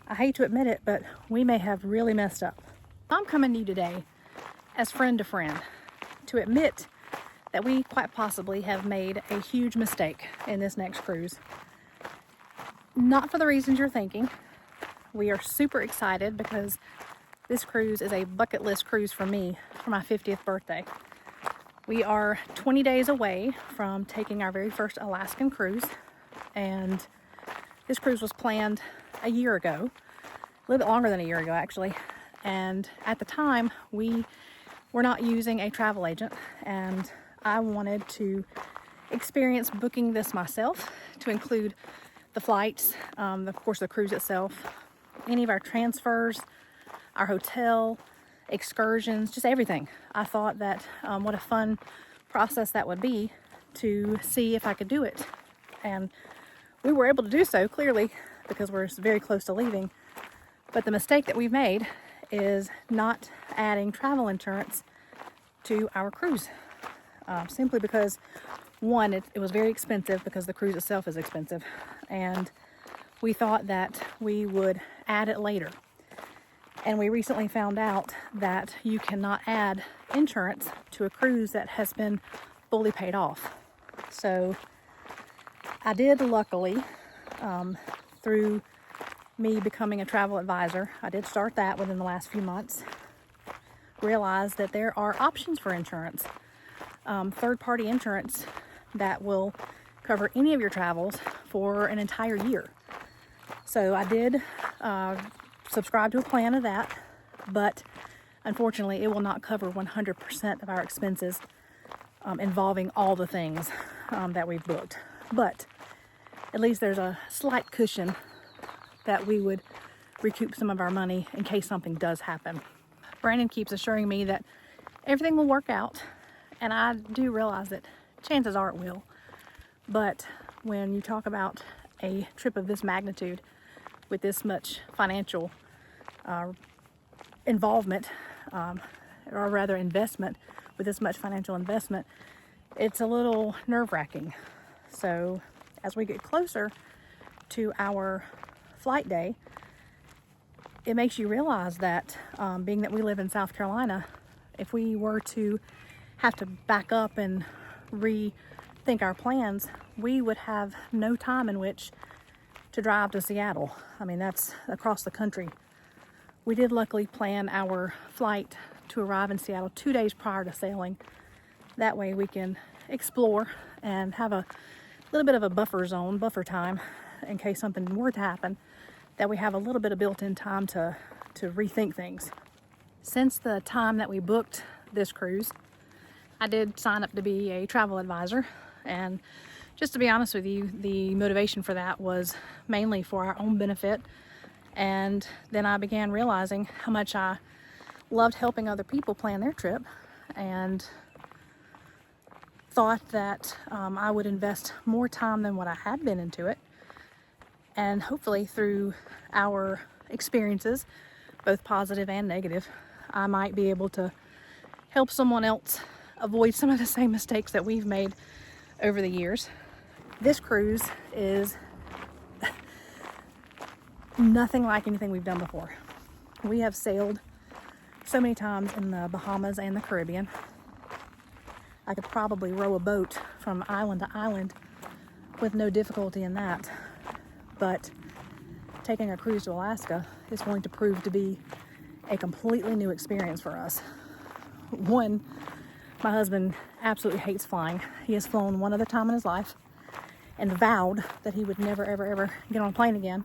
I hate to admit it, but we may have really messed up. I'm coming to you today as friend to friend to admit that we quite possibly have made a huge mistake in this next cruise. Not for the reasons you're thinking. We are super excited because this cruise is a bucket list cruise for me for my 50th birthday. We are 20 days away from taking our very first Alaskan cruise, and this cruise was planned a year ago, a little bit longer than a year ago actually. And at the time, we were not using a travel agent, and I wanted to experience booking this myself to include the flights, of course the cruise itself, any of our transfers, our hotel, excursions, just everything. I thought that what a fun process that would be to see if I could do it. And we were able to do so, clearly, because we're very close to leaving. But the mistake that we've made is not adding travel insurance to our cruise. Simply because, one, it was very expensive because the cruise itself is expensive. And we thought that we would add it later. And we recently found out that you cannot add insurance to a cruise that has been fully paid off. So I did, luckily, through me becoming a travel advisor, I did start that within the last few months, realize that there are options for insurance, third-party insurance that will cover any of your travels for an entire year. So I did subscribe to a plan of that, but unfortunately it will not cover 100% of our expenses involving all the things that we've booked. But at least there's a slight cushion that we would recoup some of our money in case something does happen. Brandon keeps assuring me that everything will work out, and I do realize that chances are it will. But when you talk about a trip of this magnitude with this much financial involvement, or rather investment, with this much financial investment, it's a little nerve-wracking. So as we get closer to our flight day, it makes you realize that being that we live in South Carolina, if we were to have to back up and rethink our plans, we would have no time in which to drive to Seattle. I mean, that's across the country. We did luckily plan our flight to arrive in Seattle 2 days prior to sailing. That way we can explore and have a little bit of a buffer time in case something were to happen, that we have a little bit of built-in time to rethink things. Since the time that we booked this cruise, I did sign up to be a travel advisor, and just to be honest with you, the motivation for that was mainly for our own benefit. And then I began realizing how much I loved helping other people plan their trip, and thought that I would invest more time than what I had been into it. And hopefully through our experiences, both positive and negative, I might be able to help someone else avoid some of the same mistakes that we've made over the years. This cruise is nothing like anything we've done before. We have sailed so many times in the Bahamas and the Caribbean. I could probably row a boat from island to island with no difficulty in that. But taking a cruise to Alaska is going to prove to be a completely new experience for us. One, my husband absolutely hates flying. He has flown one other time in his life and vowed that he would never, ever, ever get on a plane again.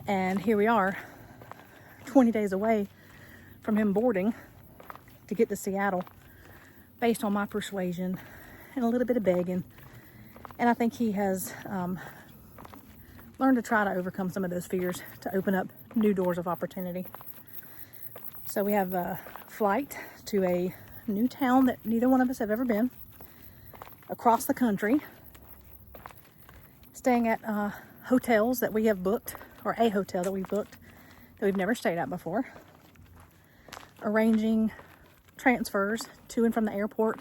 And here we are, 20 days away from him boarding to get to Seattle, based on my persuasion and a little bit of begging. And I think he has learned to try to overcome some of those fears to open up new doors of opportunity. So we have a flight to a new town that neither one of us have ever been, across the country, staying at hotels that we have booked, or a hotel that we've booked that we've never stayed at before, arranging transfers to and from the airport,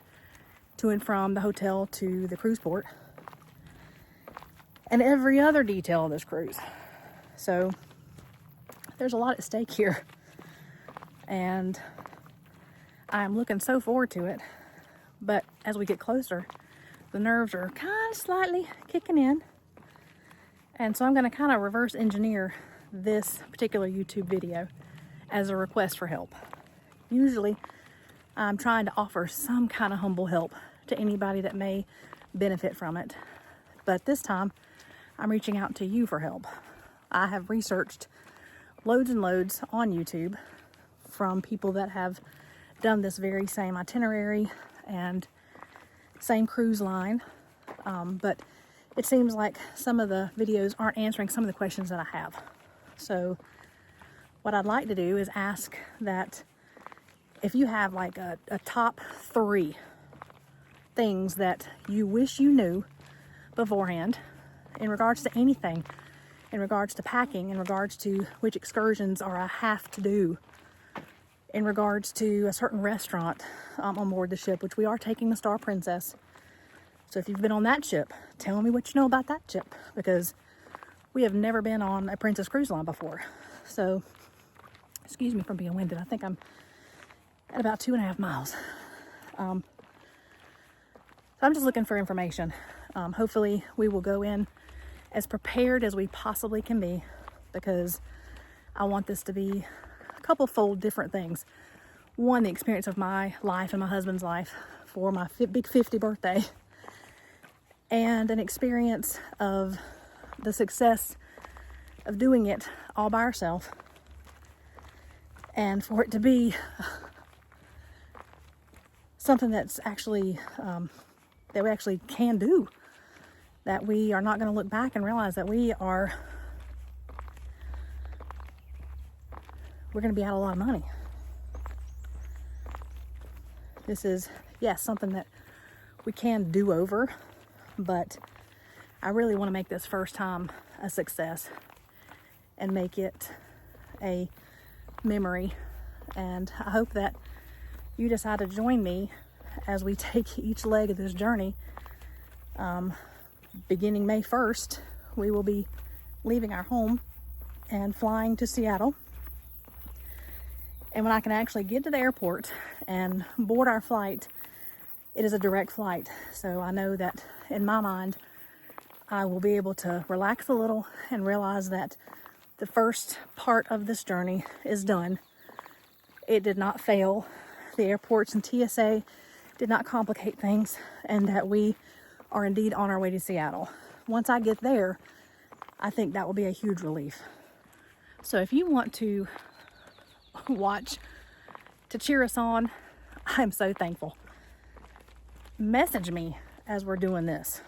to and from the hotel to the cruise port, and every other detail of this cruise. So there's a lot at stake here. And I'm looking so forward to it. But as we get closer, the nerves are kind of slightly kicking in. And so I'm going to kind of reverse engineer this particular YouTube video as a request for help. Usually, I'm trying to offer some kind of humble help to anybody that may benefit from it. But this time, I'm reaching out to you for help. I have researched loads and loads on YouTube from people that have done this very same itinerary and same cruise line. But it seems like some of the videos aren't answering some of the questions that I have. So what I'd like to do is ask that if you have like a top 3 things that you wish you knew beforehand in regards to anything, in regards to packing, in regards to which excursions are a have to do, in regards to a certain restaurant on board the ship, which we are taking the Star Princess. So if you've been on that ship, tell me what you know about that ship, because we have never been on a Princess Cruise Line before. So, excuse me for being winded. I think I'm at about 2.5 miles. So I'm just looking for information. Hopefully we will go in as prepared as we possibly can be, because I want this to be a couple fold different things. One, the experience of my life and my husband's life for my big 50 birthday, and an experience of the success of doing it all by ourselves, and for it to be something that's actually that we actually can do, that we are not going to look back and realize that we're going to be out a lot of money. This is, yes, something that we can do over, but I really want to make this first time a success and make it a memory. And I hope that you decide to join me as we take each leg of this journey. Beginning May 1st, we will be leaving our home and flying to Seattle. And when I can actually get to the airport and board our flight, it is a direct flight. So I know that in my mind, I will be able to relax a little and realize that the first part of this journey is done. It did not fail. The airports and TSA did not complicate things, and that we are indeed on our way to Seattle. Once I get there, I think that will be a huge relief. So if you want to watch to cheer us on, I'm so thankful. Message me as we're doing this.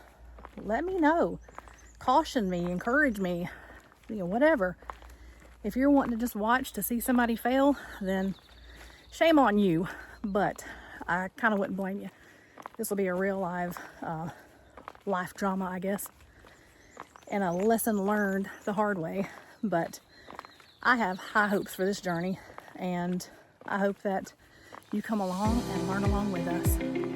Let me know. Caution me, encourage me, whatever. If you're wanting to just watch to see somebody fail, then shame on you, but I kind of wouldn't blame you. This will be a real life drama, I guess, and a lesson learned the hard way. But I have high hopes for this journey, and I hope that you come along and learn along with us.